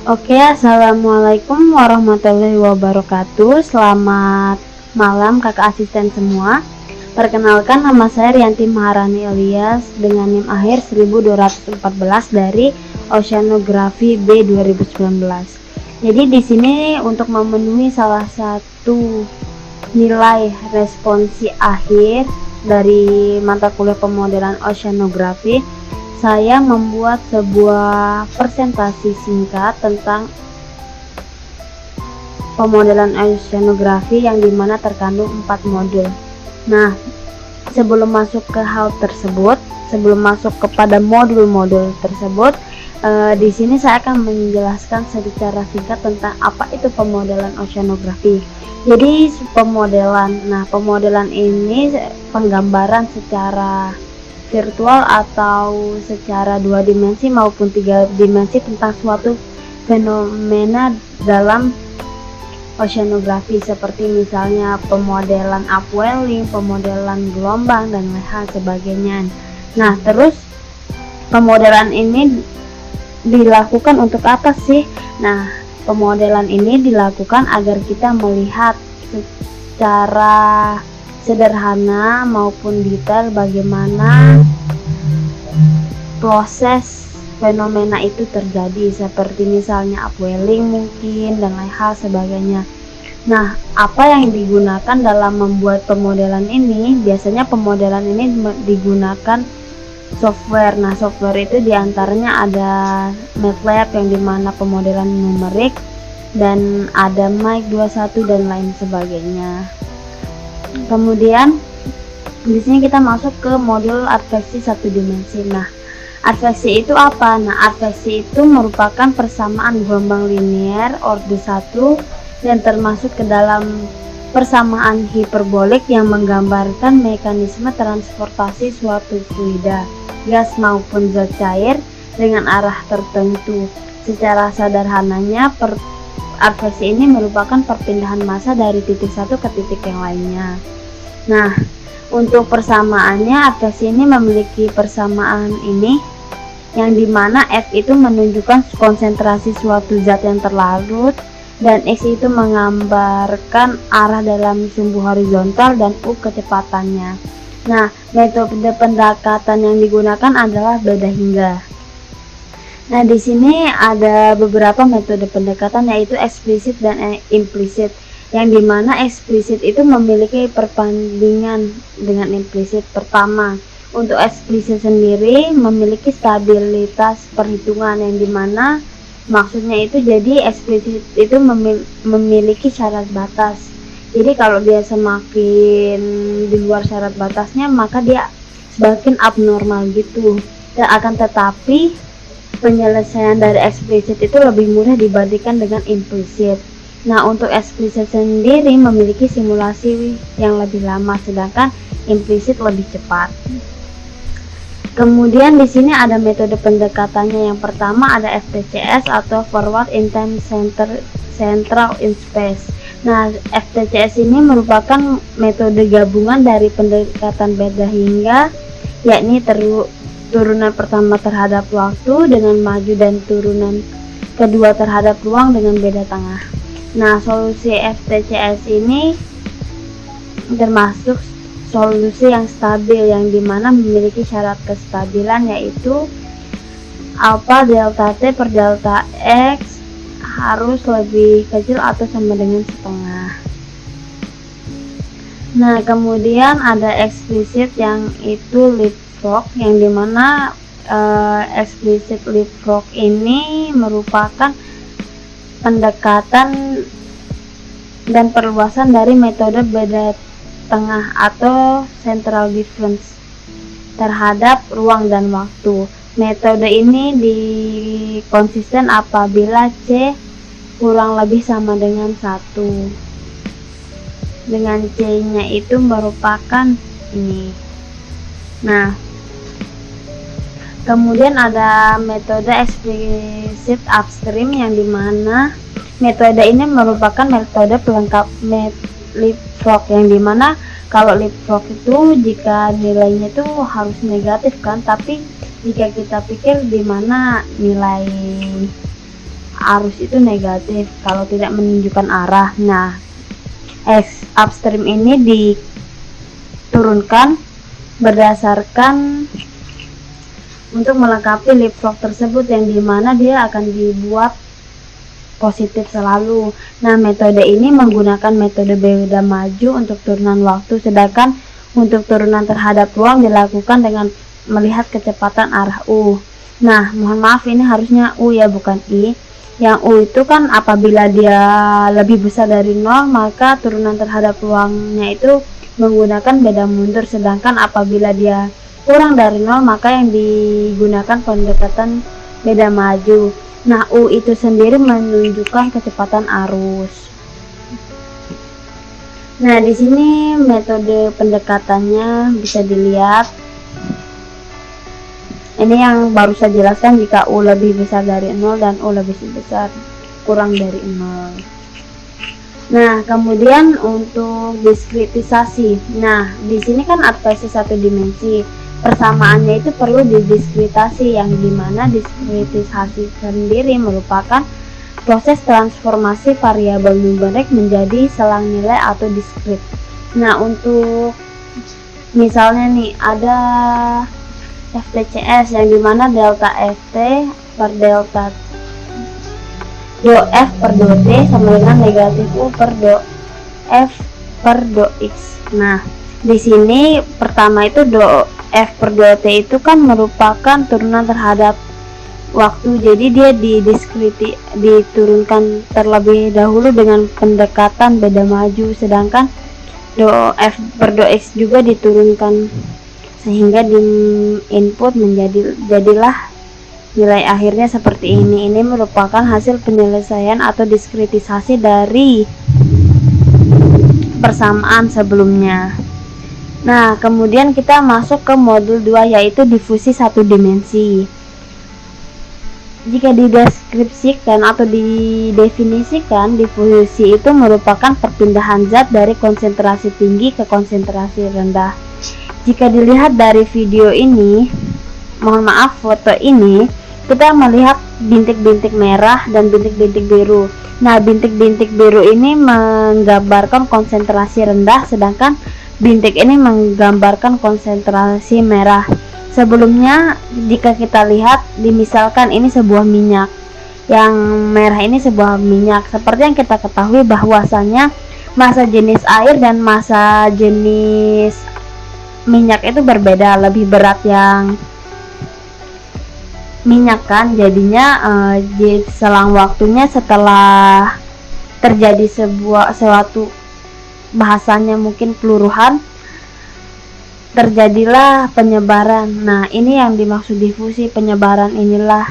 Oke, assalamualaikum warahmatullahi wabarakatuh. Selamat malam kakak asisten semua. Perkenalkan, nama saya Rianti Maharani Ilyas dengan NIM akhir 1214 dari Oceanografi B 2019. Jadi di sini untuk memenuhi salah satu nilai responsi akhir dari mata kuliah pemodelan oceanografi, saya membuat sebuah presentasi singkat tentang pemodelan oceanografi yang dimana terkandung 4 modul. Nah, sebelum masuk ke hal tersebut, sebelum masuk kepada modul-modul tersebut, di sini saya akan menjelaskan secara singkat tentang apa itu pemodelan oceanografi. Jadi pemodelan ini penggambaran secara virtual atau secara 2 dimensi maupun 3 dimensi tentang suatu fenomena dalam oceanografi, seperti misalnya pemodelan upwelling, pemodelan gelombang dan lain sebagainya. Nah, terus pemodelan ini dilakukan untuk apa sih? Nah, pemodelan ini dilakukan agar kita melihat secara sederhana maupun detail bagaimana proses fenomena itu terjadi, seperti misalnya upwelling mungkin dan lain hal sebagainya. Nah, apa yang digunakan dalam membuat pemodelan ini? Biasanya pemodelan ini digunakan software. Nah, software itu diantaranya ada MATLAB yang dimana pemodelan numerik, dan ada Mike21 dan lain sebagainya. Kemudian di sini kita masuk ke modul adveksi 1 dimensi. Nah, adveksi itu apa? Nah, adveksi itu merupakan persamaan gelombang linear orde 1 dan termasuk ke dalam persamaan hiperbolik yang menggambarkan mekanisme transportasi suatu fluida, gas maupun zat cair dengan arah tertentu. Secara sederhananya, adveksi ini merupakan perpindahan massa dari titik satu ke titik yang lainnya. Nah, untuk persamaannya, adveksi ini memiliki persamaan ini yang dimana F itu menunjukkan konsentrasi suatu zat yang terlarut, dan X itu menggambarkan arah dalam sumbu horizontal, dan U kecepatannya. Nah, metode pendekatan yang digunakan adalah beda hingga. Nah, di sini ada beberapa metode pendekatan, yaitu eksplisit dan implisit, yang dimana eksplisit itu memiliki perbandingan dengan implisit. Pertama, untuk eksplisit sendiri memiliki stabilitas perhitungan, yang dimana maksudnya itu jadi eksplisit itu memiliki syarat batas. Jadi kalau dia semakin di luar syarat batasnya, maka dia semakin abnormal gitu. Dan akan tetapi penyelesaian dari eksplisit itu lebih mudah dibandingkan dengan implisit. Nah, untuk eksplisit sendiri memiliki simulasi yang lebih lama, sedangkan implisit lebih cepat. Kemudian di sini ada metode pendekatannya. Yang pertama ada FTCS atau Forward in Time Central in Space. Nah, FTCS ini merupakan metode gabungan dari pendekatan beda hingga, yakni turunan pertama terhadap waktu dengan maju dan turunan kedua terhadap ruang dengan beda tengah. Nah, solusi FTCS ini termasuk solusi yang stabil, yang dimana memiliki syarat kestabilan, yaitu alpha delta T per delta X harus lebih kecil atau sama dengan setengah. Nah, kemudian ada eksplisit yang itu leapfrog, yang dimana eksplisit leapfrog ini merupakan pendekatan dan perluasan dari metode beda tengah atau central difference terhadap ruang dan waktu. Metode ini konsisten apabila C kurang lebih sama dengan 1, dengan C nya itu merupakan ini. Nah, kemudian ada metode eksplisit upstream, yang dimana metode ini merupakan metode pelengkap leapfrog, yang dimana kalau leapfrog itu jika nilainya itu harus negatif kan, tapi jika kita pikir dimana nilai arus itu negatif kalau tidak menunjukkan arah. Nah, upstream ini diturunkan berdasarkan untuk melengkapi leapfrog tersebut, yang dimana dia akan dibuat positif selalu. Nah, metode ini menggunakan metode beda maju untuk turunan waktu, sedangkan untuk turunan terhadap ruang dilakukan dengan melihat kecepatan arah U. Nah, mohon maaf, ini harusnya U ya, bukan I. Yang U itu kan apabila dia lebih besar dari 0, maka turunan terhadap ruangnya itu menggunakan beda mundur, sedangkan apabila dia kurang dari 0, maka yang digunakan pendekatan beda maju. Nah, U itu sendiri menunjukkan kecepatan arus. Nah, di sini metode pendekatannya bisa dilihat. Ini yang baru saya jelaskan jika U lebih besar dari 0 dan U lebih besar kurang dari 0. Nah, kemudian untuk diskritisasi. Nah, di sini kan adveksi satu dimensi. Persamaannya itu perlu didiskritasi, yang dimana diskritisasi sendiri merupakan proses transformasi variabel numerik menjadi selang nilai atau diskrit. Nah, untuk misalnya nih ada FTCS, yang dimana delta FT per delta do F per do T sama dengan negatif U per do F per do X. Nah, di sini pertama itu do F per do T itu kan merupakan turunan terhadap waktu, jadi dia diturunkan terlebih dahulu dengan pendekatan beda maju, sedangkan do F per do X juga diturunkan sehingga di input jadilah nilai akhirnya seperti ini. Ini merupakan hasil penyelesaian atau diskritisasi dari persamaan sebelumnya. Nah, kemudian kita masuk ke modul 2, yaitu difusi satu dimensi. Jika dideskripsikan atau didefinisikan, difusi itu merupakan perpindahan zat dari konsentrasi tinggi ke konsentrasi rendah. Jika dilihat dari video ini, mohon maaf, foto ini, kita melihat bintik-bintik merah dan bintik-bintik biru. Nah, bintik-bintik biru ini menggambarkan konsentrasi rendah, sedangkan bintik ini menggambarkan konsentrasi merah. Sebelumnya, jika kita lihat, dimisalkan ini sebuah minyak, yang merah ini sebuah minyak. Seperti yang kita ketahui bahwasannya massa jenis air dan massa jenis minyak itu berbeda. Lebih berat yang minyak kan, jadinya selang waktunya setelah terjadi suatu bahasanya mungkin peluruhan, terjadilah penyebaran. Nah, ini yang dimaksud difusi, penyebaran inilah.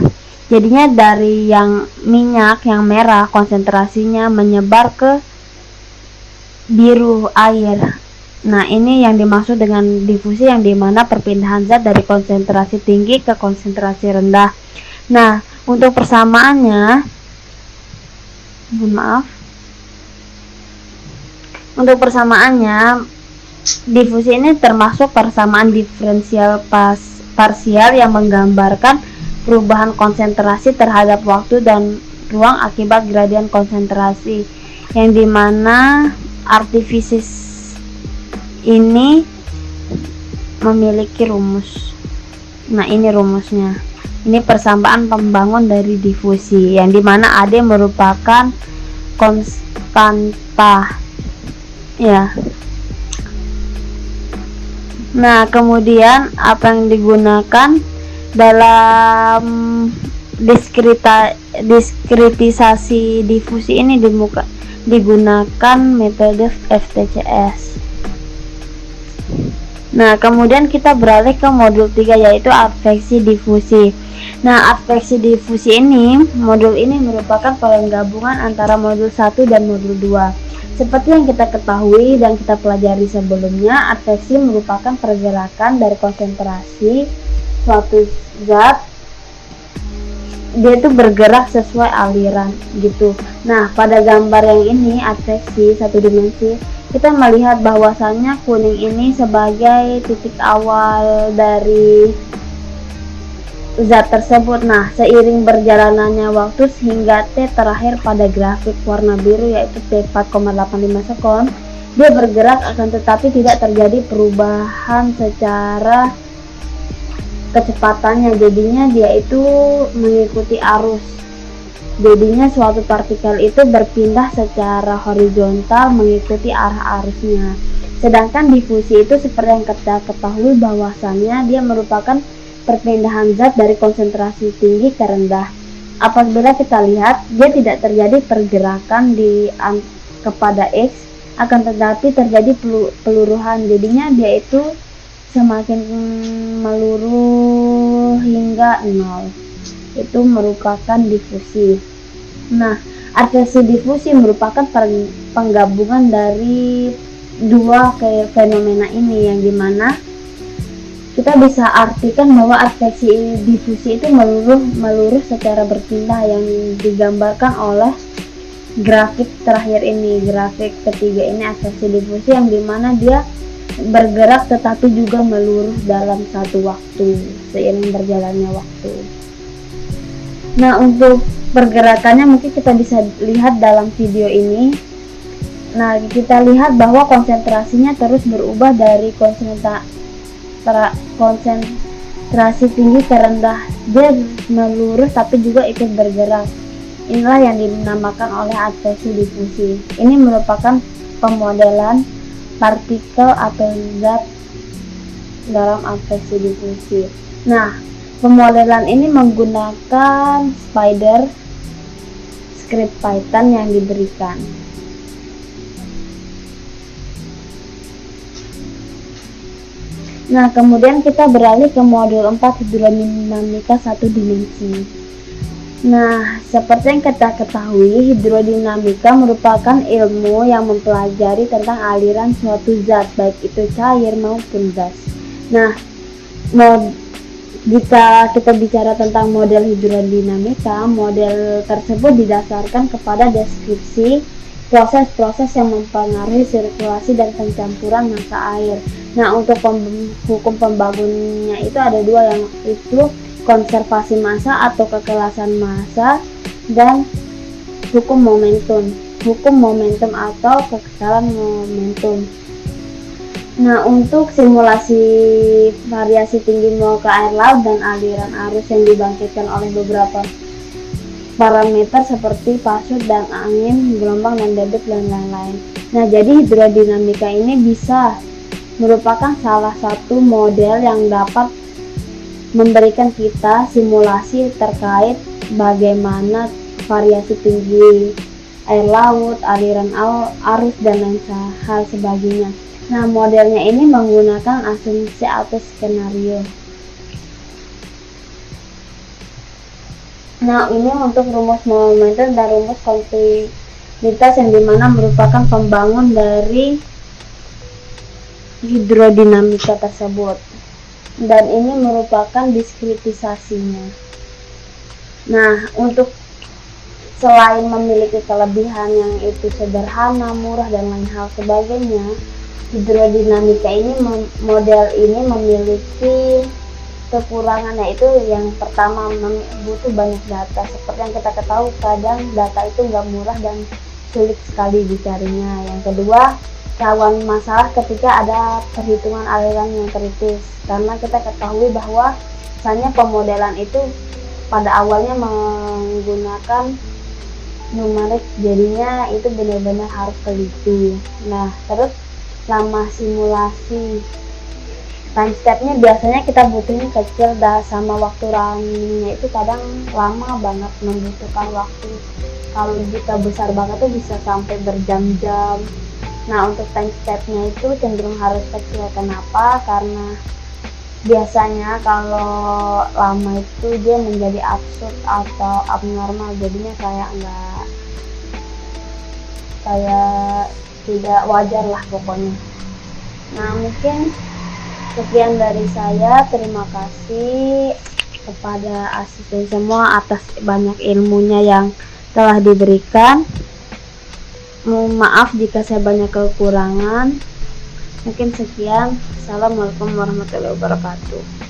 Jadinya dari yang minyak, yang merah, konsentrasinya menyebar ke biru air. Nah, ini yang dimaksud dengan difusi, yang dimana perpindahan zat dari konsentrasi tinggi ke konsentrasi rendah. Nah, untuk persamaannya, untuk persamaannya, difusi ini termasuk persamaan diferensial parsial yang menggambarkan perubahan konsentrasi terhadap waktu dan ruang akibat gradien konsentrasi, yang dimana artifisis ini memiliki rumus. Nah, ini rumusnya. Ini persamaan pembangun dari difusi, yang dimana AD merupakan konstanta ya. Nah, kemudian apa yang digunakan dalam diskritisasi difusi ini digunakan metode FTCS. Nah, kemudian kita beralih ke modul 3, yaitu adveksi difusi. Nah, adveksi difusi ini, modul ini merupakan penggabungan antara modul 1 dan modul 2. Seperti yang kita ketahui dan kita pelajari sebelumnya, adveksi merupakan pergerakan dari konsentrasi suatu zat, dia itu bergerak sesuai aliran gitu. Nah, pada gambar yang ini, adveksi satu dimensi, kita melihat bahwasannya kuning ini sebagai titik awal dari zat tersebut. Nah, seiring berjalannya waktu sehingga T terakhir pada grafik warna biru yaitu T4,85 sekon, dia bergerak akan tetapi tidak terjadi perubahan secara kecepatannya, jadinya dia itu mengikuti arus. Jadinya suatu partikel itu berpindah secara horizontal mengikuti arah arusnya. Sedangkan difusi itu seperti yang kita ketahui bahwasannya dia merupakan perpindahan zat dari konsentrasi tinggi ke rendah. Apabila kita lihat, dia tidak terjadi pergerakan kepada X, akan tetapi terjadi peluruhan. Jadinya dia itu semakin meluruh hingga 0. Itu merupakan difusi. Nah, aksesi difusi merupakan penggabungan dari dua fenomena ini, yang dimana kita bisa artikan bahwa aksesi difusi itu meluruh secara berpindah, yang digambarkan oleh grafik terakhir ini, grafik ketiga ini aksesi difusi, yang dimana dia bergerak tetapi juga meluruh dalam satu waktu seiring berjalannya waktu. Nah, untuk pergerakannya mungkin kita bisa lihat dalam video ini. Nah, kita lihat bahwa konsentrasinya terus berubah dari konsentrasi tinggi ke rendah. Dia melurus tapi juga ikut bergerak. Inilah yang dinamakan oleh aksesi difusi. Ini merupakan pemodelan partikel atau zat dalam aksesi difusi. Nah, pemodelan ini menggunakan spider script Python yang diberikan. Nah, kemudian kita beralih ke modul 4 hidrodinamika satu dimensi. Nah, seperti yang kita ketahui, hidrodinamika merupakan ilmu yang mempelajari tentang aliran suatu zat, baik itu cair maupun gas. Nah, jika kita bicara tentang model hidrodinamika, model tersebut didasarkan kepada deskripsi proses-proses yang mempengaruhi sirkulasi dan pencampuran massa air. Nah, untuk hukum pembangunannya itu ada dua, yang itu konservasi massa atau kekerasan massa dan hukum momentum atau kekerasan momentum. Nah, untuk simulasi variasi tinggi muka air laut dan aliran arus yang dibangkitkan oleh beberapa parameter seperti pasut dan angin, gelombang dan debit dan lain-lain. Nah, jadi hidrodinamika ini bisa merupakan salah satu model yang dapat memberikan kita simulasi terkait bagaimana variasi tinggi air laut, aliran arus dan lain hal sebagainya. Nah, modelnya ini menggunakan asumsi atau skenario. Nah, ini untuk rumus momentum dan rumus kontinuitas yang dimana merupakan pembangun dari hidrodinamika tersebut, dan ini merupakan diskritisasinya. Nah, untuk selain memiliki kelebihan yang itu sederhana, murah dan lain hal sebagainya, hidrodinamika ini model ini memiliki kekurangan, yaitu yang pertama butuh banyak data. Seperti yang kita ketahui, kadang data itu nggak murah dan sulit sekali dicarinya. Yang kedua, rawan masalah ketika ada perhitungan aliran yang kritis, karena kita ketahui bahwa misalnya pemodelan itu pada awalnya menggunakan numerik, jadinya itu benar-benar harus teliti. Nah, terus lama simulasi, time stepnya biasanya kita butuhin kecil, dan sama waktu runningnya itu kadang lama banget, membutuhkan waktu. Kalau jika besar banget tuh bisa sampai berjam-jam. Nah, untuk time stepnya itu cenderung harus kecil. Kenapa? Karena biasanya kalau lama itu dia menjadi absurd atau abnormal, jadinya kayak tidak wajar lah pokoknya. Nah, mungkin sekian dari saya. Terima kasih kepada asisten semua atas banyak ilmunya yang telah diberikan. Mohon maaf jika saya banyak kekurangan. Mungkin sekian. Assalamualaikum warahmatullahi wabarakatuh.